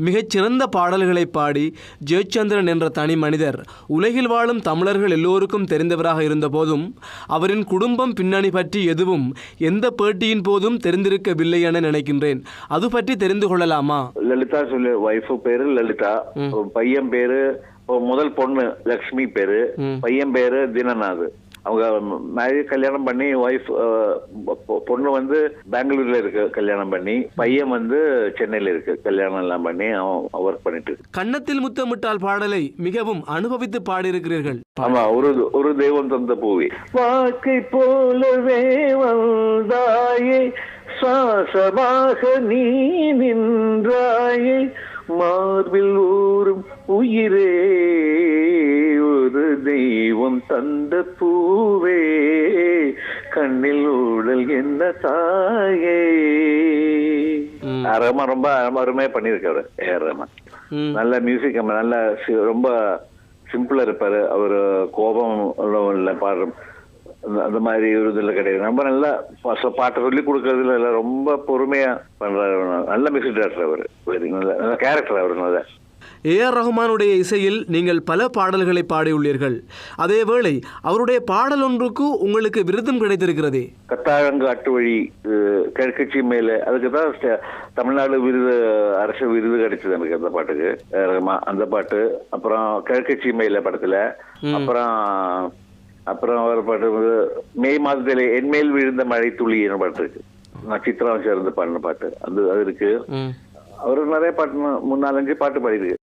மிகச்சிறந்த பாடல்களை பாடி ஜெயச்சந்திரன் என்ற தனி மனிதர் உலகில் வாழும் தமிழர்கள் எல்லோருக்கும் தெரிந்தவராக இருந்தபோதும் அவரின் குடும்பம் பின்னணி பற்றி எதுவும் எந்த பேட்டியின் போதும் தெரிந்திருக்கவில்லை என நினைக்கின்றேன். அது பற்றி தெரிந்து கொள்ளலாமா? லலிதா சொல்லு வைஃப் பேரு லலிதா, பையன் பேரு முதல் பொண்ணு லக்ஷ்மி பேரு, பையன் பேரு தினநாத். அவங்க கல்யாணம் பண்ணி ஒய்ஃப் பொண்ணு வந்து பெங்களூர்ல இருக்கு கல்யாணம் பண்ணி, பையன் சென்னையில இருக்கு கல்யாணம் எல்லாம் பண்ணி அவன் ஒர்க் பண்ணிட்டு இருக்கு. கன்னத்தில் முத்தமிட்டால் பாடலை மிகவும் அனுபவித்து பாடியிருக்கிறீர்கள். ஆமா, ஒரு தெய்வம் தந்த பூவி. வாழ்க்கை போலவே வந்தாயே, சுவாசமாக நீ நின்றாயே, மார்பில் ஊறும் உயிரே ஒரு தெய்வம் தந்த பூவே, கண்ணில் ஊடல் என்ன தாயே. ரஹ்மான் ரொம்ப அருமையா பண்ணிருக்காரு. ரஹ்மான் நல்ல மியூசிக், நல்ல ரொம்ப சிம்பிளா இருப்பாரு. அவரு கோபம் இல்ல பாடுற அந்த மாதிரி ஒரு இதுல கிடையாது. ரொம்ப நல்லா பாட்டை சொல்லி கொடுக்கறதுல ரொம்ப பொறுமையா பண்றாரு. நல்ல மியூசிக் டைரக்டர் அவரு, நல்ல கேரக்டர் அவரு. நல்ல ஏஆர் ரஹ்மானுடைய இசையில் நீங்கள் பல பாடல்களை பாடியுள்ளீர்கள். அதேவேளை அவருடைய பாடல் ஒன்றுக்கு உங்களுக்கு விருதும் கிடைத்திருக்கிறதே. கத்தாழங்கு அட்டுவழி கிழக்கட்சி மேல, அதுக்குதான் தமிழ்நாடு விருது, அரசு விருது கிடைச்சது எனக்கு அந்த பாட்டுக்கு. அந்த பாட்டு, அப்புறம் கிழக்கட்சி மேல படத்துல, அப்புறம் ஒரு பாட்டு மே மாதத்திலே என்மேல் விழுந்த மழை துளி என்ற பாட்டு இருக்கு. நான் சித்ரா சேர்ந்து பாடின பாட்டு அது இருக்கு. அவரு நிறைய பாட்டு 3-4-5 பாட்டு பாடிருக்கு.